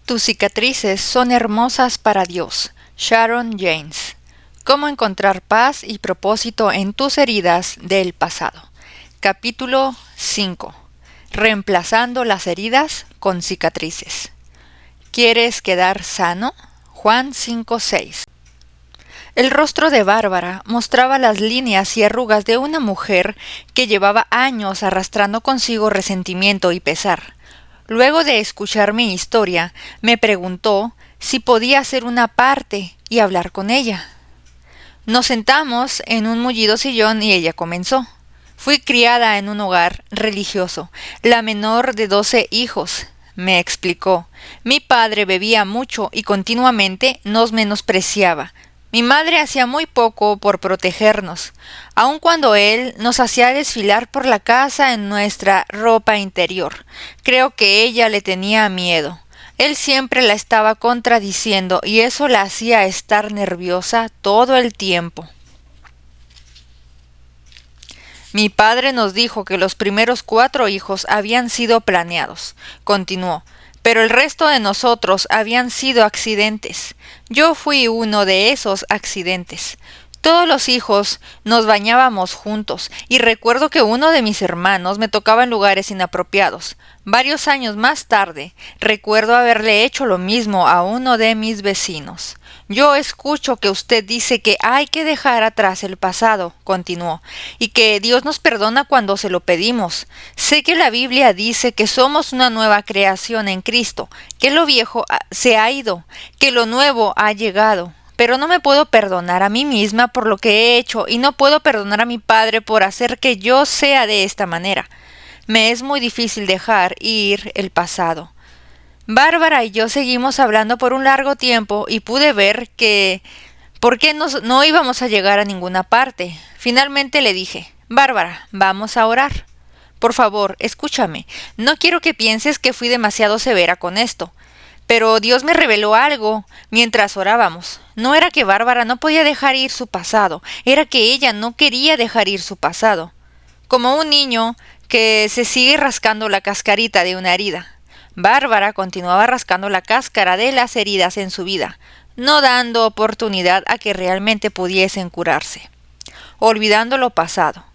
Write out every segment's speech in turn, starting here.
Tus cicatrices son hermosas para Dios. Sharon James. Cómo encontrar paz y propósito en tus heridas del pasado. Capítulo 5. Reemplazando las heridas con cicatrices. ¿Quieres quedar sano? Juan 5:6. El rostro de Bárbara mostraba las líneas y arrugas de una mujer que llevaba años arrastrando consigo resentimiento y pesar. Luego de escuchar mi historia, me preguntó si podía hacer una parte y hablar con ella. Nos sentamos en un mullido sillón y ella comenzó. Fui criada en un hogar religioso, la menor de 12 hijos, me explicó. Mi padre bebía mucho y continuamente nos menospreciaba. Mi madre hacía muy poco por protegernos, aun cuando él nos hacía desfilar por la casa en nuestra ropa interior. Creo que ella le tenía miedo. Él siempre la estaba contradiciendo y eso la hacía estar nerviosa todo el tiempo. Mi padre nos dijo que los primeros 4 hijos habían sido planeados, continuó, pero el resto de nosotros habían sido accidentes. Yo fui uno de esos accidentes. Todos los hijos nos bañábamos juntos y recuerdo que uno de mis hermanos me tocaba en lugares inapropiados. Varios años más tarde, recuerdo haberle hecho lo mismo a uno de mis vecinos. Yo escucho que usted dice que hay que dejar atrás el pasado, continuó, y que Dios nos perdona cuando se lo pedimos. Sé que la Biblia dice que somos una nueva creación en Cristo, que lo viejo se ha ido, que lo nuevo ha llegado. Pero no me puedo perdonar a mí misma por lo que he hecho y no puedo perdonar a mi padre por hacer que yo sea de esta manera. Me es muy difícil dejar ir el pasado. Bárbara y yo seguimos hablando por un largo tiempo y pude ver que por qué no íbamos a llegar a ninguna parte. Finalmente le dije, Bárbara, vamos a orar. Por favor, escúchame. No quiero que pienses que fui demasiado severa con esto. Pero Dios me reveló algo mientras orábamos. No era que Bárbara no podía dejar ir su pasado, era que ella no quería dejar ir su pasado. Como un niño que se sigue rascando la cascarita de una herida. Bárbara continuaba rascando la cáscara de las heridas en su vida, no dando oportunidad a que realmente pudiesen curarse. Olvidando lo pasado.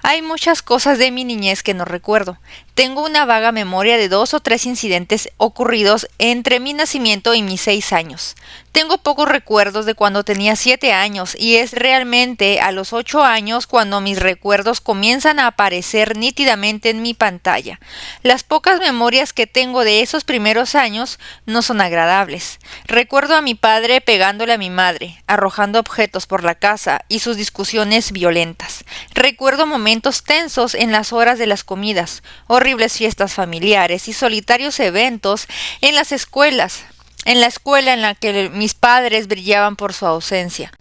Hay muchas cosas de mi niñez que no recuerdo. Tengo una vaga memoria de 2 o 3 incidentes ocurridos entre mi nacimiento y mis 6 años. Tengo pocos recuerdos de cuando tenía 7 años y es realmente a los 8 años cuando mis recuerdos comienzan a aparecer nítidamente en mi pantalla. Las pocas memorias que tengo de esos primeros años no son agradables. Recuerdo a mi padre pegándole a mi madre, arrojando objetos por la casa y sus discusiones violentas. Recuerdo momentos tensos en las horas de las comidas, horribles fiestas familiares y solitarios eventos en las escuelas, en la escuela en la que mis padres brillaban por su ausencia.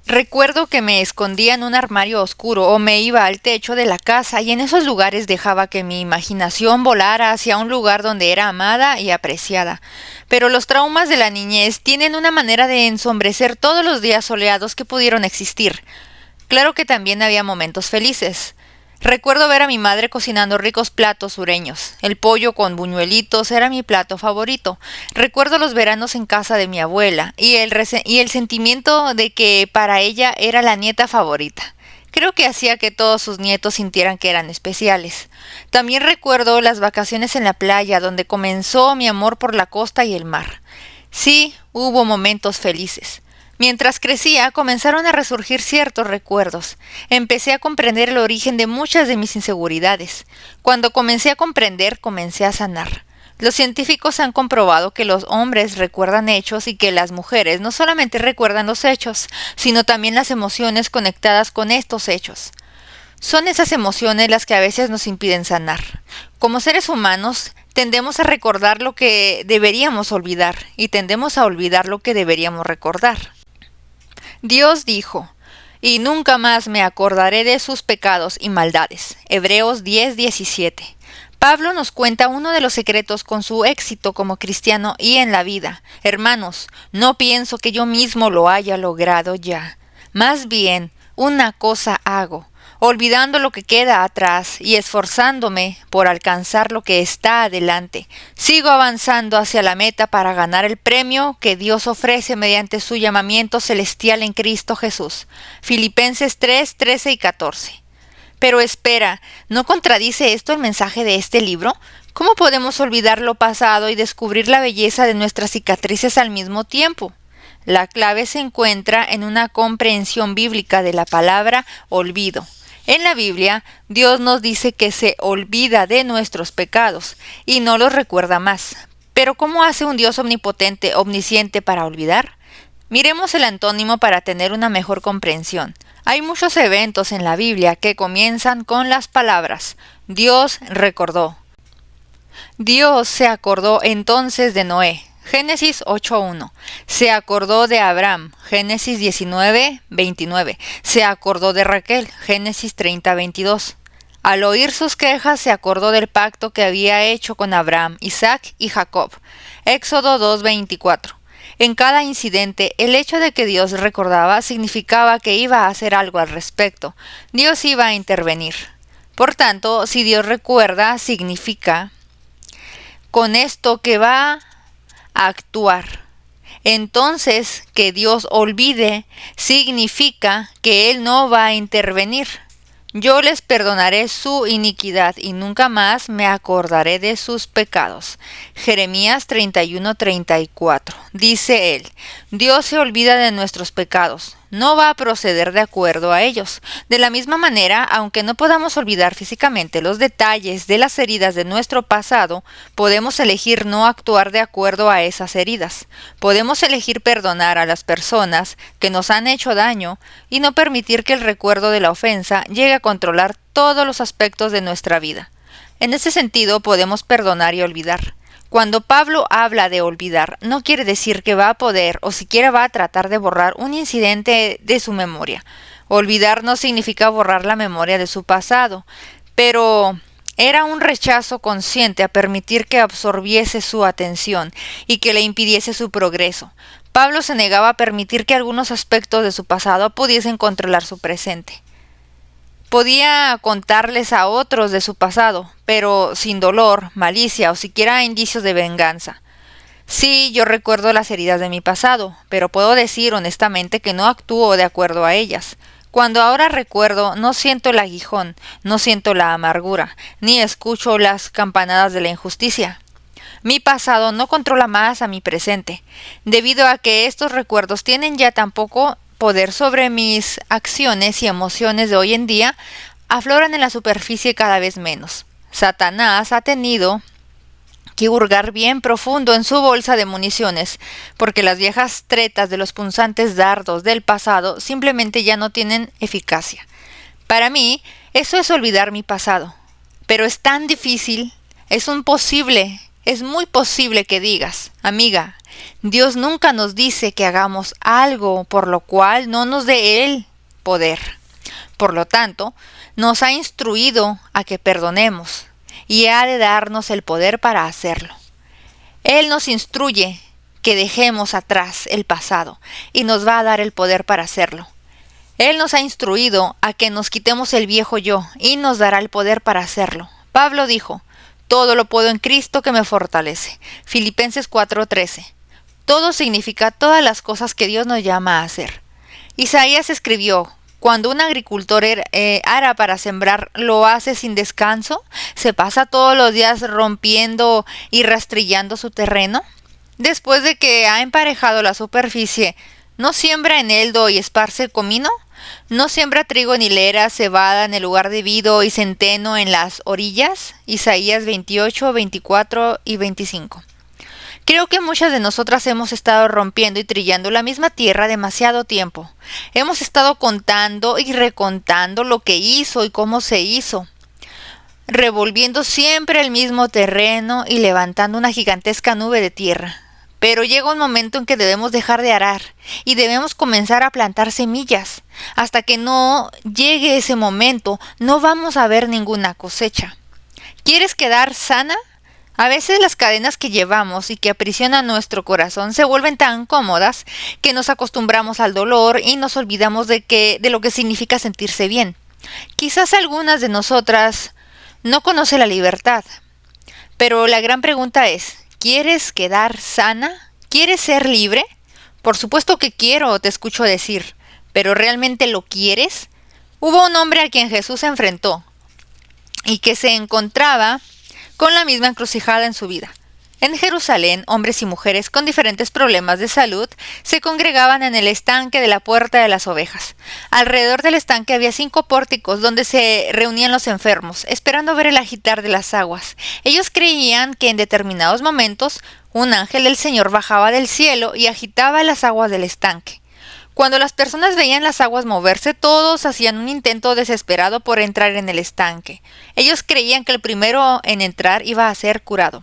Recuerdo que me escondía en un armario oscuro o me iba al techo de la casa y en esos lugares dejaba que mi imaginación volara hacia un lugar donde era amada y apreciada. Pero los traumas de la niñez tienen una manera de ensombrecer todos los días soleados que pudieron existir. Claro que también había momentos felices. Recuerdo ver a mi madre cocinando ricos platos sureños. El pollo con buñuelitos era mi plato favorito. Recuerdo los veranos en casa de mi abuela y el sentimiento de que para ella era la nieta favorita. Creo que hacía que todos sus nietos sintieran que eran especiales. También recuerdo las vacaciones en la playa donde comenzó mi amor por la costa y el mar. Sí, hubo momentos felices. Mientras crecía, comenzaron a resurgir ciertos recuerdos. Empecé a comprender el origen de muchas de mis inseguridades. Cuando comencé a comprender, comencé a sanar. Los científicos han comprobado que los hombres recuerdan hechos y que las mujeres no solamente recuerdan los hechos, sino también las emociones conectadas con estos hechos. Son esas emociones las que a veces nos impiden sanar. Como seres humanos, tendemos a recordar lo que deberíamos olvidar y tendemos a olvidar lo que deberíamos recordar. Dios dijo, y nunca más me acordaré de sus pecados y maldades. Hebreos 10:17. Pablo nos cuenta uno de los secretos con su éxito como cristiano y en la vida. Hermanos, no pienso que yo mismo lo haya logrado ya. Más bien, una cosa hago, olvidando lo que queda atrás y esforzándome por alcanzar lo que está adelante. Sigo avanzando hacia la meta para ganar el premio que Dios ofrece mediante su llamamiento celestial en Cristo Jesús. Filipenses 3, 13 y 14. Pero espera, ¿no contradice esto el mensaje de este libro? ¿Cómo podemos olvidar lo pasado y descubrir la belleza de nuestras cicatrices al mismo tiempo? La clave se encuentra en una comprensión bíblica de la palabra olvido. En la Biblia, Dios nos dice que se olvida de nuestros pecados y no los recuerda más. Pero ¿cómo hace un Dios omnipotente, omnisciente para olvidar? Miremos el antónimo para tener una mejor comprensión. Hay muchos eventos en la Biblia que comienzan con las palabras Dios recordó. Dios se acordó entonces de Noé. Génesis 8.1. Se acordó de Abraham. Génesis 19.29. Se acordó de Raquel. Génesis 30.22. Al oír sus quejas se acordó del pacto que había hecho con Abraham, Isaac y Jacob. Éxodo 2.24. En cada incidente, el hecho de que Dios recordaba significaba que iba a hacer algo al respecto. Dios iba a intervenir. Por tanto, si Dios recuerda, significa con esto que va a actuar. Entonces, que Dios olvide significa que Él no va a intervenir. Yo les perdonaré su iniquidad y nunca más me acordaré de sus pecados. Jeremías 31:34. Dice él, Dios se olvida de nuestros pecados, no va a proceder de acuerdo a ellos. De la misma manera, aunque no podamos olvidar físicamente los detalles de las heridas de nuestro pasado, podemos elegir no actuar de acuerdo a esas heridas. Podemos elegir perdonar a las personas que nos han hecho daño y no permitir que el recuerdo de la ofensa llegue a controlar todos los aspectos de nuestra vida. En ese sentido, podemos perdonar y olvidar. Cuando Pablo habla de olvidar, no quiere decir que va a poder o siquiera va a tratar de borrar un incidente de su memoria. Olvidar no significa borrar la memoria de su pasado, pero era un rechazo consciente a permitir que absorbiese su atención y que le impidiese su progreso. Pablo se negaba a permitir que algunos aspectos de su pasado pudiesen controlar su presente. Podía contarles a otros de su pasado, pero sin dolor, malicia o siquiera indicios de venganza. Sí, yo recuerdo las heridas de mi pasado, pero puedo decir honestamente que no actúo de acuerdo a ellas. Cuando ahora recuerdo, no siento el aguijón, no siento la amargura, ni escucho las campanadas de la injusticia. Mi pasado no controla más a mi presente, debido a que estos recuerdos tienen ya tan poco poder sobre mis acciones y emociones de hoy en día, afloran en la superficie cada vez menos. Satanás ha tenido que hurgar bien profundo en su bolsa de municiones, porque las viejas tretas de los punzantes dardos del pasado simplemente ya no tienen eficacia. Para mí, eso es olvidar mi pasado. Pero es tan difícil, es muy posible que digas, amiga, Dios nunca nos dice que hagamos algo por lo cual no nos dé Él poder. Por lo tanto, nos ha instruido a que perdonemos y ha de darnos el poder para hacerlo. Él nos instruye que dejemos atrás el pasado y nos va a dar el poder para hacerlo. Él nos ha instruido a que nos quitemos el viejo yo y nos dará el poder para hacerlo. Pablo dijo, todo lo puedo en Cristo que me fortalece. Filipenses 4:13. Todo significa todas las cosas que Dios nos llama a hacer. Isaías escribió, cuando un agricultor ara para sembrar, ¿lo hace sin descanso? ¿Se pasa todos los días rompiendo y rastrillando su terreno? Después de que ha emparejado la superficie, ¿no siembra eneldo y esparce comino? ¿No siembra trigo ni lera, cebada en el lugar debido y centeno en las orillas? Isaías 28, 24 y 25. Creo que muchas de nosotras hemos estado rompiendo y trillando la misma tierra demasiado tiempo. Hemos estado contando y recontando lo que hizo y cómo se hizo, revolviendo siempre el mismo terreno y levantando una gigantesca nube de tierra. Pero llega un momento en que debemos dejar de arar y debemos comenzar a plantar semillas. Hasta que no llegue ese momento, no vamos a ver ninguna cosecha. ¿Quieres quedar sana? A veces las cadenas que llevamos y que aprisionan nuestro corazón se vuelven tan cómodas que nos acostumbramos al dolor y nos olvidamos de lo que significa sentirse bien. Quizás algunas de nosotras no conocen la libertad, pero la gran pregunta es, ¿quieres quedar sana? ¿Quieres ser libre? Por supuesto que quiero, te escucho decir, pero ¿realmente lo quieres? Hubo un hombre a quien Jesús se enfrentó y que se encontraba con la misma encrucijada en su vida. En Jerusalén, hombres y mujeres con diferentes problemas de salud se congregaban en el estanque de la Puerta de las Ovejas. Alrededor del estanque había 5 pórticos donde se reunían los enfermos, esperando ver el agitar de las aguas. Ellos creían que en determinados momentos un ángel del Señor bajaba del cielo y agitaba las aguas del estanque. Cuando las personas veían las aguas moverse, todos hacían un intento desesperado por entrar en el estanque. Ellos creían que el primero en entrar iba a ser curado.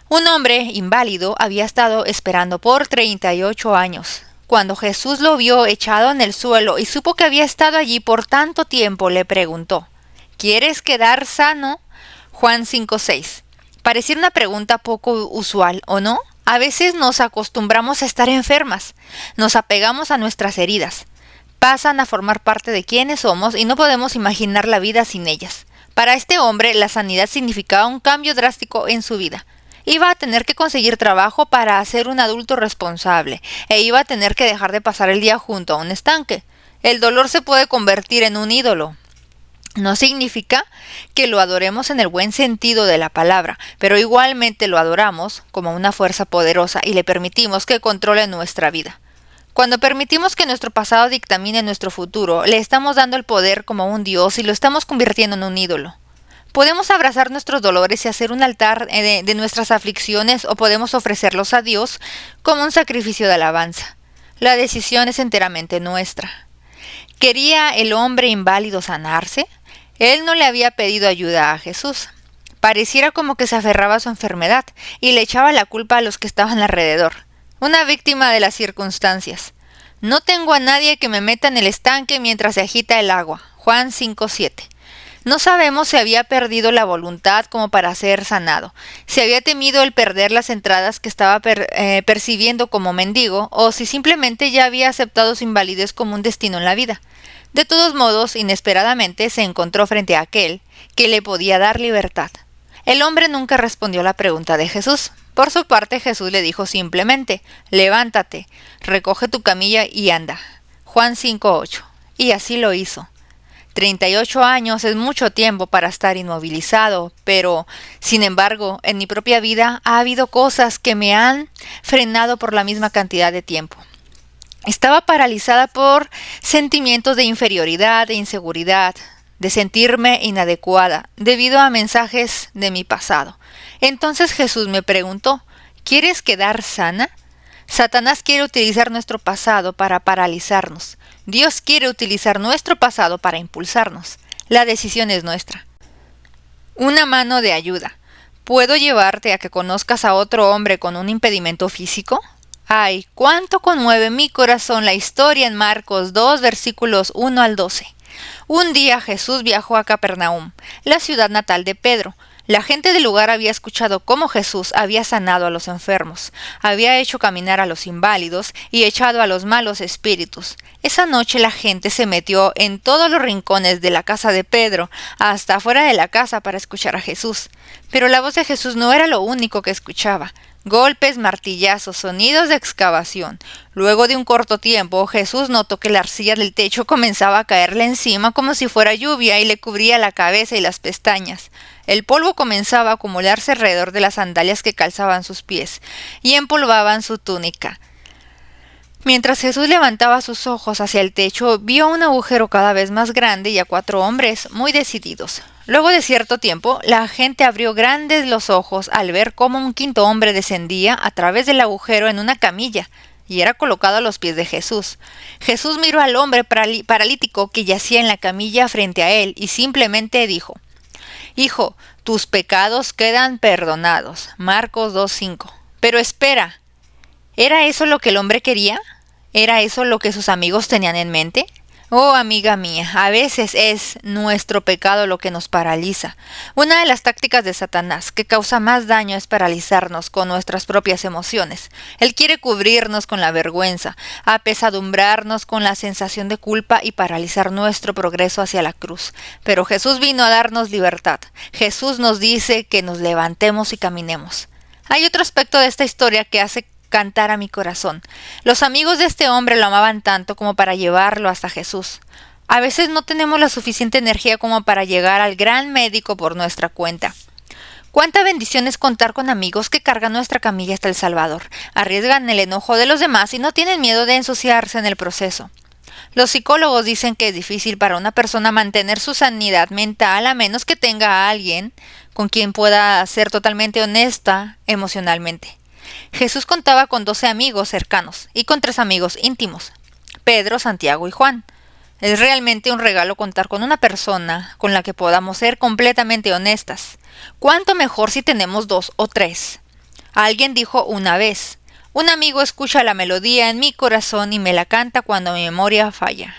Un hombre inválido había estado esperando por 38 años. Cuando Jesús lo vio echado en el suelo y supo que había estado allí por tanto tiempo, le preguntó, ¿quieres quedar sano? Juan 5:6. Pareciera una pregunta poco usual, ¿o no? A veces nos acostumbramos a estar enfermas, nos apegamos a nuestras heridas, pasan a formar parte de quienes somos y no podemos imaginar la vida sin ellas. Para este hombre, la sanidad significaba un cambio drástico en su vida. Iba a tener que conseguir trabajo para ser un adulto responsable e iba a tener que dejar de pasar el día junto a un estanque. El dolor se puede convertir en un ídolo. No significa que lo adoremos en el buen sentido de la palabra, pero igualmente lo adoramos como una fuerza poderosa y le permitimos que controle nuestra vida. Cuando permitimos que nuestro pasado dictamine nuestro futuro, le estamos dando el poder como un Dios y lo estamos convirtiendo en un ídolo. Podemos abrazar nuestros dolores y hacer un altar de nuestras aflicciones o podemos ofrecerlos a Dios como un sacrificio de alabanza. La decisión es enteramente nuestra. ¿Quería el hombre inválido sanarse? Él no le había pedido ayuda a Jesús. Pareciera como que se aferraba a su enfermedad y le echaba la culpa a los que estaban alrededor. Una víctima de las circunstancias. No tengo a nadie que me meta en el estanque mientras se agita el agua. Juan 5:7. No sabemos si había perdido la voluntad como para ser sanado, si había temido el perder las entradas que estaba percibiendo como mendigo, o si simplemente ya había aceptado su invalidez como un destino en la vida. De todos modos, inesperadamente se encontró frente a aquel que le podía dar libertad. El hombre nunca respondió a la pregunta de Jesús. Por su parte, Jesús le dijo simplemente, levántate, recoge tu camilla y anda. Juan 5:8. Y así lo hizo. 38 años es mucho tiempo para estar inmovilizado, pero, sin embargo, en mi propia vida ha habido cosas que me han frenado por la misma cantidad de tiempo. Estaba paralizada por sentimientos de inferioridad, de inseguridad, de sentirme inadecuada, debido a mensajes de mi pasado. Entonces Jesús me preguntó, ¿quieres quedar sana? Satanás quiere utilizar nuestro pasado para paralizarnos. Dios quiere utilizar nuestro pasado para impulsarnos. La decisión es nuestra. Una mano de ayuda. ¿Puedo llevarte a que conozcas a otro hombre con un impedimento físico? Ay, cuánto conmueve mi corazón la historia en Marcos 2, versículos 1 al 12. Un día Jesús viajó a Capernaum, la ciudad natal de Pedro. La gente del lugar había escuchado cómo Jesús había sanado a los enfermos, había hecho caminar a los inválidos y echado a los malos espíritus. Esa noche la gente se metió en todos los rincones de la casa de Pedro, hasta afuera de la casa para escuchar a Jesús. Pero la voz de Jesús no era lo único que escuchaba. Golpes, martillazos, sonidos de excavación. Luego de un corto tiempo, Jesús notó que la arcilla del techo comenzaba a caerle encima como si fuera lluvia y le cubría la cabeza y las pestañas. El polvo comenzaba a acumularse alrededor de las sandalias que calzaban sus pies y empolvaban su túnica. Mientras Jesús levantaba sus ojos hacia el techo, vio un agujero cada vez más grande y a 4 hombres muy decididos. Luego de cierto tiempo, la gente abrió grandes los ojos al ver cómo un 5.º hombre descendía a través del agujero en una camilla y era colocado a los pies de Jesús. Jesús miró al hombre paralítico que yacía en la camilla frente a él y simplemente dijo, «Hijo, tus pecados quedan perdonados». Marcos 2:5. Pero espera, ¿era eso lo que el hombre quería? ¿Era eso lo que sus amigos tenían en mente? Oh, amiga mía, a veces es nuestro pecado lo que nos paraliza. Una de las tácticas de Satanás que causa más daño es paralizarnos con nuestras propias emociones. Él quiere cubrirnos con la vergüenza, apesadumbrarnos con la sensación de culpa y paralizar nuestro progreso hacia la cruz. Pero Jesús vino a darnos libertad. Jesús nos dice que nos levantemos y caminemos. Hay otro aspecto de esta historia que hace cantar a mi corazón. Los amigos de este hombre lo amaban tanto como para llevarlo hasta Jesús. A veces no tenemos la suficiente energía como para llegar al gran médico por nuestra cuenta. Cuánta bendición es contar con amigos que cargan nuestra camilla hasta el Salvador, arriesgan el enojo de los demás y no tienen miedo de ensuciarse en el proceso. Los psicólogos dicen que es difícil para una persona mantener su sanidad mental a menos que tenga a alguien con quien pueda ser totalmente honesta emocionalmente. Jesús contaba con 12 amigos cercanos y con 3 amigos íntimos, Pedro, Santiago y Juan. Es realmente un regalo contar con una persona con la que podamos ser completamente honestas. ¿Cuánto mejor si tenemos 2 o 3? Alguien dijo una vez, un amigo escucha la melodía en mi corazón y me la canta cuando mi memoria falla.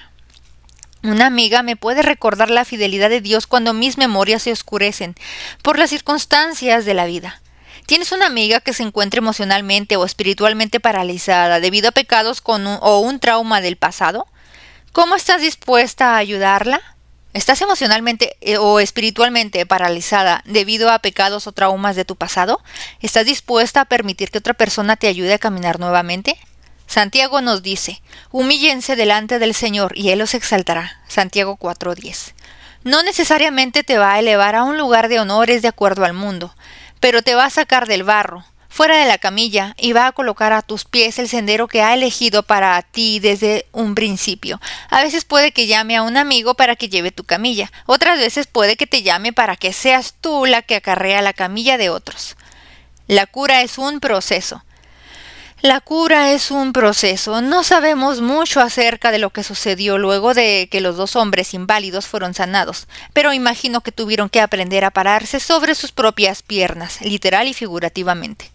Una amiga me puede recordar la fidelidad de Dios cuando mis memorias se oscurecen por las circunstancias de la vida. ¿Tienes una amiga que se encuentre emocionalmente o espiritualmente paralizada debido a pecados o un trauma del pasado? ¿Cómo estás dispuesta a ayudarla? ¿Estás emocionalmente o espiritualmente paralizada debido a pecados o traumas de tu pasado? ¿Estás dispuesta a permitir que otra persona te ayude a caminar nuevamente? Santiago nos dice, humíllense delante del Señor y Él los exaltará. Santiago 4:10. No necesariamente te va a elevar a un lugar de honores de acuerdo al mundo, pero te va a sacar del barro, fuera de la camilla, y va a colocar a tus pies el sendero que ha elegido para ti desde un principio. A veces puede que llame a un amigo para que lleve tu camilla, otras veces puede que te llame para que seas tú la que acarrea la camilla de otros. La cura es un proceso. La cura es un proceso. No sabemos mucho acerca de lo que sucedió luego de que los 2 hombres inválidos fueron sanados, pero imagino que tuvieron que aprender a pararse sobre sus propias piernas, literal y figurativamente.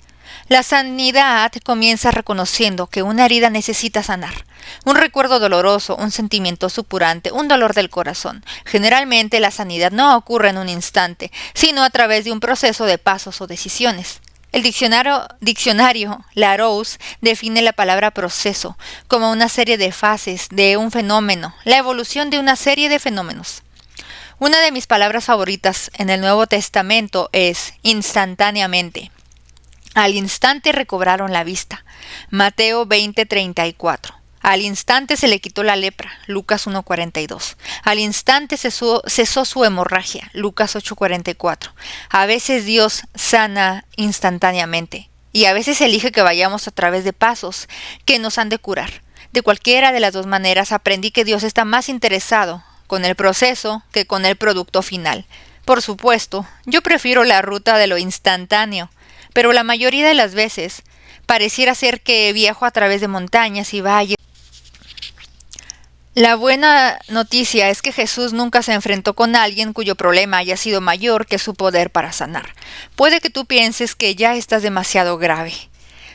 La sanidad comienza reconociendo que una herida necesita sanar. Un recuerdo doloroso, un sentimiento supurante, un dolor del corazón. Generalmente la sanidad no ocurre en un instante, sino a través de un proceso de pasos o decisiones. El diccionario Larousse define la palabra proceso como una serie de fases de un fenómeno, la evolución de una serie de fenómenos. Una de mis palabras favoritas en el Nuevo Testamento es instantáneamente. Al instante recobraron la vista. Mateo 20:34. Al instante se le quitó la lepra, Lucas 1:42. Al instante cesó su hemorragia, Lucas 8:44. A veces Dios sana instantáneamente y a veces elige que vayamos a través de pasos que nos han de curar. De cualquiera de las 2 maneras aprendí que Dios está más interesado con el proceso que con el producto final. Por supuesto, yo prefiero la ruta de lo instantáneo, pero la mayoría de las veces pareciera ser que viajo a través de montañas y valles. La buena noticia es que Jesús nunca se enfrentó con alguien cuyo problema haya sido mayor que su poder para sanar. Puede que tú pienses que ya estás demasiado grave,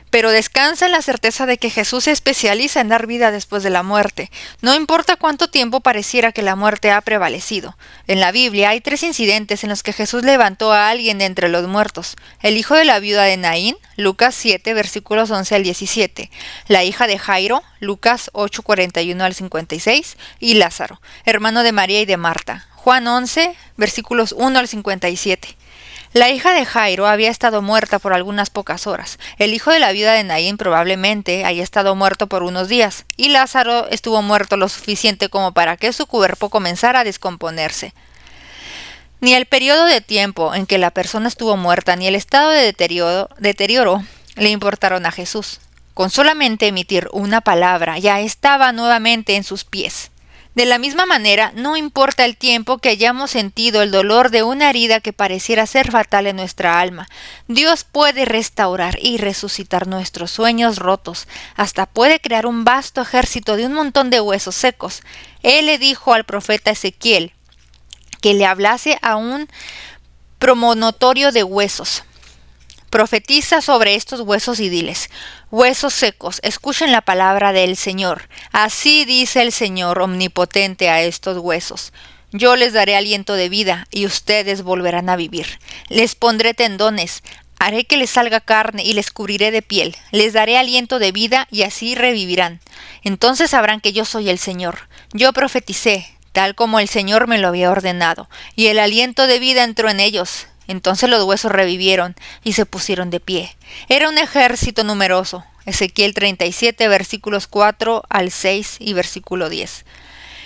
pero descansa en la certeza de que Jesús se especializa en dar vida después de la muerte. No importa cuánto tiempo pareciera que la muerte ha prevalecido. En la Biblia hay 3 incidentes en los que Jesús levantó a alguien de entre los muertos. El hijo de la viuda de Naín, Lucas 7, versículos 11 al 17. La hija de Jairo, Lucas 8, 41 al 56. Y Lázaro, hermano de María y de Marta, Juan 11, versículos 1 al 57. La hija de Jairo había estado muerta por algunas pocas horas. El hijo de la viuda de Naín probablemente haya estado muerto por unos días. Y Lázaro estuvo muerto lo suficiente como para que su cuerpo comenzara a descomponerse. Ni el periodo de tiempo en que la persona estuvo muerta ni el estado de deterioro le importaron a Jesús. Con solamente emitir una palabra ya estaba nuevamente en sus pies. De la misma manera, no importa el tiempo que hayamos sentido el dolor de una herida que pareciera ser fatal en nuestra alma, Dios puede restaurar y resucitar nuestros sueños rotos, hasta puede crear un vasto ejército de un montón de huesos secos. Él le dijo al profeta Ezequiel que le hablase a un promontorio de huesos. Profetiza sobre estos huesos y diles: huesos secos, escuchen la palabra del Señor. Así dice el Señor omnipotente a estos huesos: yo les daré aliento de vida, y ustedes volverán a vivir. Les pondré tendones, haré que les salga carne y les cubriré de piel. Les daré aliento de vida, y así revivirán. Entonces sabrán que yo soy el Señor. Yo profeticé, tal como el Señor me lo había ordenado, y el aliento de vida entró en ellos. Entonces los huesos revivieron y se pusieron de pie. Era un ejército numeroso. Ezequiel 37, versículos 4 al 6 y versículo 10.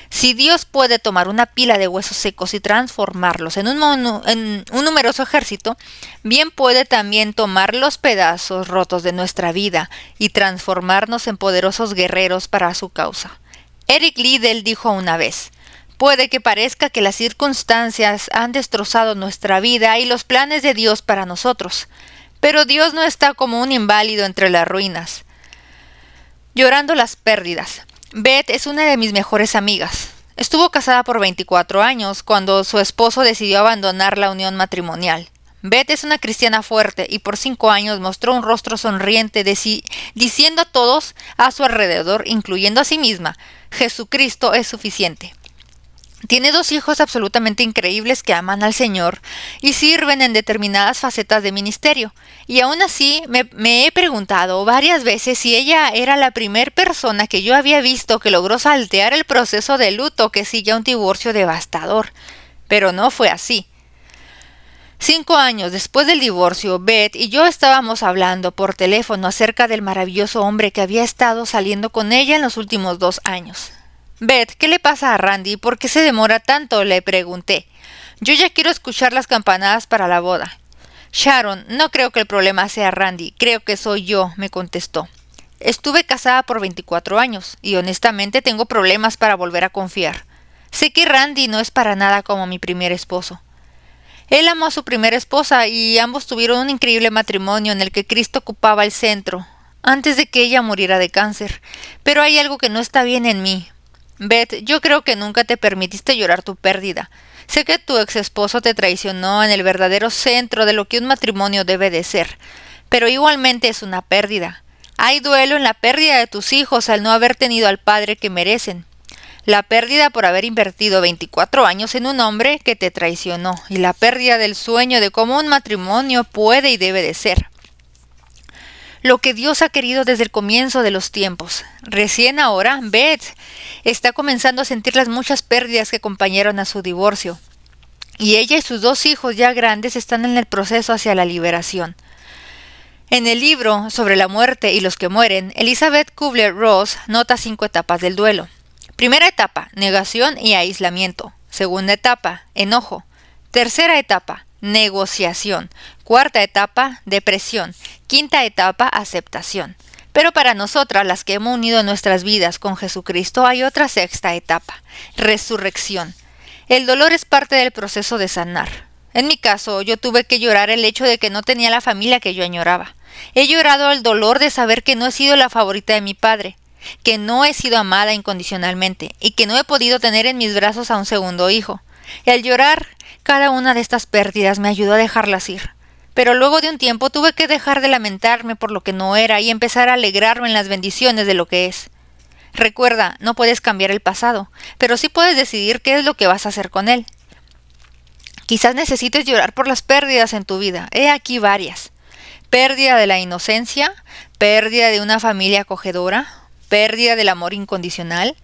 Si Dios puede tomar una pila de huesos secos y transformarlos en un numeroso ejército, bien puede también tomar los pedazos rotos de nuestra vida y transformarnos en poderosos guerreros para su causa. Eric Liddell dijo una vez: puede que parezca que las circunstancias han destrozado nuestra vida y los planes de Dios para nosotros, pero Dios no está como un inválido entre las ruinas, llorando las pérdidas. Beth es una de mis mejores amigas. Estuvo casada por 24 años cuando su esposo decidió abandonar la unión matrimonial. Beth es una cristiana fuerte y por 5 años mostró un rostro sonriente diciendo a todos a su alrededor, incluyendo a sí misma: Jesucristo es suficiente. Tiene 2 hijos absolutamente increíbles que aman al Señor y sirven en determinadas facetas de ministerio. Y aún así me he preguntado varias veces si ella era la primera persona que yo había visto que logró saltear el proceso de luto que sigue a un divorcio devastador. Pero no fue así. 5 años después del divorcio, Beth y yo estábamos hablando por teléfono acerca del maravilloso hombre que había estado saliendo con ella en los últimos 2 años. Beth, ¿qué le pasa a Randy? ¿Por qué se demora tanto?, le pregunté. Yo ya quiero escuchar las campanadas para la boda. Sharon, no creo que el problema sea Randy, creo que soy yo, me contestó. Estuve casada por 24 años y honestamente tengo problemas para volver a confiar. Sé que Randy no es para nada como mi primer esposo. Él amó a su primera esposa y ambos tuvieron un increíble matrimonio en el que Cristo ocupaba el centro, antes de que ella muriera de cáncer. Pero hay algo que no está bien en mí. Beth, yo creo que nunca te permitiste llorar tu pérdida. Sé que tu ex esposo te traicionó en el verdadero centro de lo que un matrimonio debe de ser, pero igualmente es una pérdida. Hay duelo en la pérdida de tus hijos al no haber tenido al padre que merecen. La pérdida por haber invertido 24 años en un hombre que te traicionó, y la pérdida del sueño de cómo un matrimonio puede y debe de ser. Lo que Dios ha querido desde el comienzo de los tiempos. Recién ahora, Beth está comenzando a sentir las muchas pérdidas que acompañaron a su divorcio. Y ella y sus 2 hijos ya grandes están en el proceso hacia la liberación. En el libro sobre la muerte y los que mueren, Elizabeth Kubler-Ross nota 5 etapas del duelo. Primera etapa, negación y aislamiento. Segunda etapa, enojo. Tercera etapa, negociación. Cuarta etapa, depresión. Quinta etapa, aceptación. Pero para nosotras, las que hemos unido nuestras vidas con Jesucristo, hay otra sexta etapa, resurrección. El dolor es parte del proceso de sanar. En mi caso, yo tuve que llorar el hecho de que no tenía la familia que yo añoraba. He llorado el dolor de saber que no he sido la favorita de mi padre, que no he sido amada incondicionalmente y que no he podido tener en mis brazos a un segundo hijo. Y al llorar cada una de estas pérdidas me ayudó a dejarlas ir. Pero luego de un tiempo tuve que dejar de lamentarme por lo que no era y empezar a alegrarme en las bendiciones de lo que es. Recuerda, no puedes cambiar el pasado, pero sí puedes decidir qué es lo que vas a hacer con él. Quizás necesites llorar por las pérdidas en tu vida. He aquí varias. Pérdida de la inocencia, pérdida de una familia acogedora, pérdida del amor incondicional,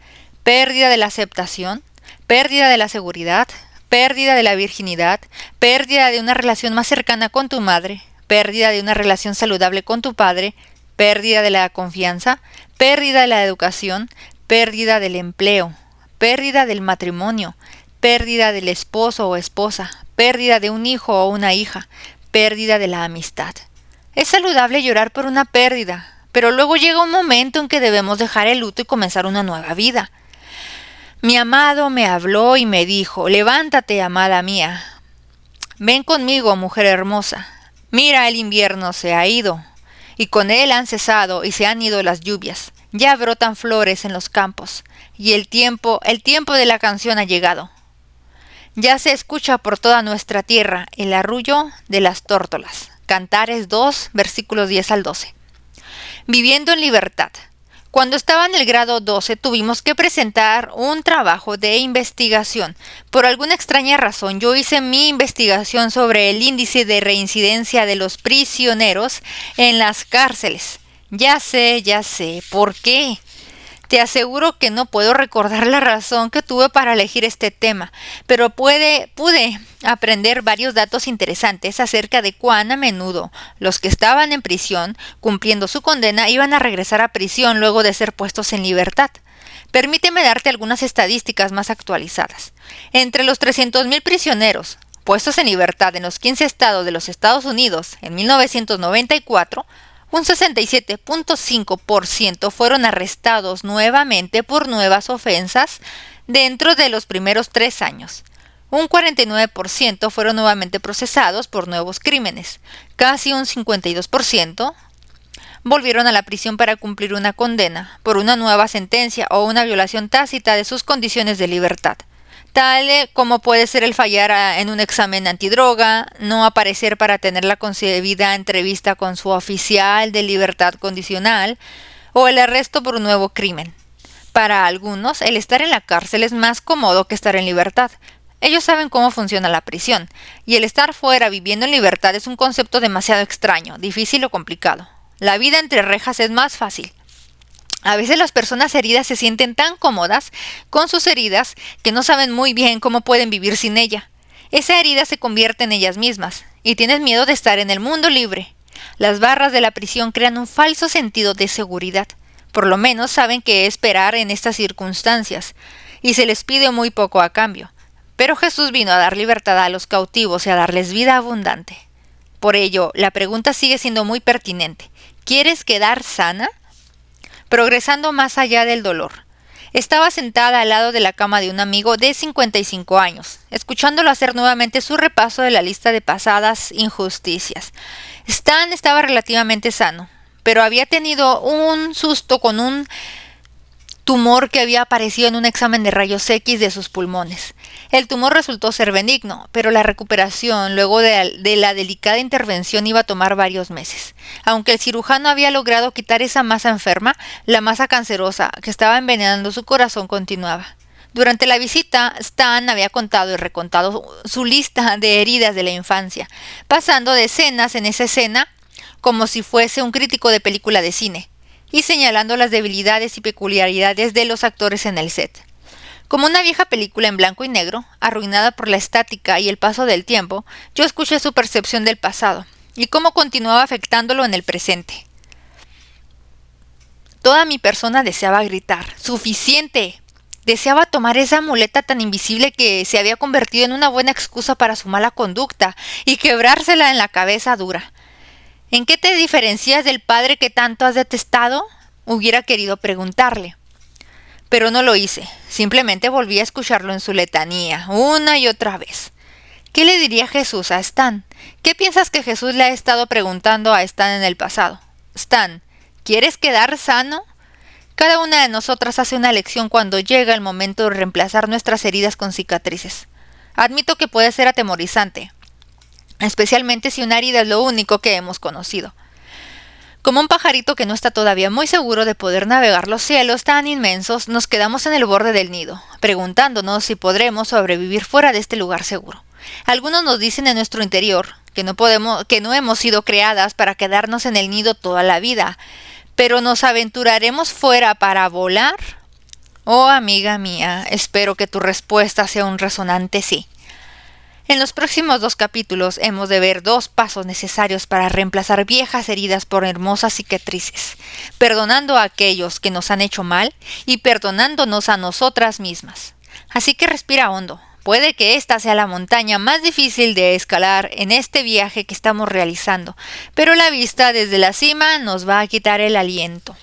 pérdida de la aceptación, pérdida de la seguridad, pérdida de la virginidad, pérdida de una relación más cercana con tu madre, pérdida de una relación saludable con tu padre, pérdida de la confianza, pérdida de la educación, pérdida del empleo, pérdida del matrimonio, pérdida del esposo o esposa, pérdida de un hijo o una hija, pérdida de la amistad. Es saludable llorar por una pérdida, pero luego llega un momento en que debemos dejar el luto y comenzar una nueva vida. Mi amado me habló y me dijo: levántate, amada mía. Ven conmigo, mujer hermosa. Mira, el invierno se ha ido, y con él han cesado y se han ido las lluvias. Ya brotan flores en los campos, y el tiempo de la canción ha llegado. Ya se escucha por toda nuestra tierra el arrullo de las tórtolas. Cantares 2, versículos 10 al 12. Viviendo en libertad. Cuando estaba en el grado 12 tuvimos que presentar un trabajo de investigación. Por alguna extraña razón yo hice mi investigación sobre el índice de reincidencia de los prisioneros en las cárceles. Ya sé, ¿por qué? Te aseguro que no puedo recordar la razón que tuve para elegir este tema, pero pude aprender varios datos interesantes acerca de cuán a menudo los que estaban en prisión, cumpliendo su condena, iban a regresar a prisión luego de ser puestos en libertad. Permíteme darte algunas estadísticas más actualizadas. Entre los 300,000 prisioneros puestos en libertad en los 15 estados de los Estados Unidos en 1994, un 67.5% fueron arrestados nuevamente por nuevas ofensas dentro de los primeros 3 años. Un 49% fueron nuevamente procesados por nuevos crímenes. Casi un 52% volvieron a la prisión para cumplir una condena por una nueva sentencia o una violación tácita de sus condiciones de libertad, tal como puede ser el fallar en un examen antidroga, no aparecer para tener la concebida entrevista con su oficial de libertad condicional o el arresto por un nuevo crimen. Para algunos, el estar en la cárcel es más cómodo que estar en libertad. Ellos saben cómo funciona la prisión, y el estar fuera viviendo en libertad es un concepto demasiado extraño, difícil o complicado. La vida entre rejas es más fácil. A veces las personas heridas se sienten tan cómodas con sus heridas que no saben muy bien cómo pueden vivir sin ella. Esa herida se convierte en ellas mismas y tienen miedo de estar en el mundo libre. Las barras de la prisión crean un falso sentido de seguridad. Por lo menos saben qué esperar en estas circunstancias y se les pide muy poco a cambio. Pero Jesús vino a dar libertad a los cautivos y a darles vida abundante. Por ello, la pregunta sigue siendo muy pertinente. ¿Quieres quedar sana? Progresando más allá del dolor. Estaba sentada al lado de la cama de un amigo de 55 años, escuchándolo hacer nuevamente su repaso de la lista de pasadas injusticias. Stan estaba relativamente sano, pero había tenido un susto con un tumor que había aparecido en un examen de rayos X de sus pulmones. El tumor resultó ser benigno, pero la recuperación luego de la delicada intervención iba a tomar varios meses. Aunque el cirujano había logrado quitar esa masa enferma, la masa cancerosa que estaba envenenando su corazón continuaba. Durante la visita, Stan había contado y recontado su lista de heridas de la infancia, pasando de escenas en esa escena como si fuese un crítico de película de cine, y señalando las debilidades y peculiaridades de los actores en el set. Como una vieja película en blanco y negro, arruinada por la estática y el paso del tiempo, yo escuché su percepción del pasado y cómo continuaba afectándolo en el presente. Toda mi persona deseaba gritar, ¡suficiente! Deseaba tomar esa muleta tan invisible que se había convertido en una buena excusa para su mala conducta y quebrársela en la cabeza dura. ¿En qué te diferencias del padre que tanto has detestado? Hubiera querido preguntarle. Pero no lo hice. Simplemente volví a escucharlo en su letanía, una y otra vez. ¿Qué le diría Jesús a Stan? ¿Qué piensas que Jesús le ha estado preguntando a Stan en el pasado? Stan, ¿quieres quedar sano? Cada una de nosotras hace una elección cuando llega el momento de reemplazar nuestras heridas con cicatrices. Admito que puede ser atemorizante, especialmente si una herida es lo único que hemos conocido. Como un pajarito que no está todavía muy seguro de poder navegar los cielos tan inmensos, nos quedamos en el borde del nido, preguntándonos si podremos sobrevivir fuera de este lugar seguro. Algunos nos dicen en nuestro interior que no hemos sido creadas para quedarnos en el nido toda la vida, pero ¿nos aventuraremos fuera para volar? Oh, amiga mía, espero que tu respuesta sea un resonante sí. En los próximos 2 capítulos hemos de ver 2 pasos necesarios para reemplazar viejas heridas por hermosas cicatrices, perdonando a aquellos que nos han hecho mal y perdonándonos a nosotras mismas. Así que respira hondo. Puede que esta sea la montaña más difícil de escalar en este viaje que estamos realizando, pero la vista desde la cima nos va a quitar el aliento.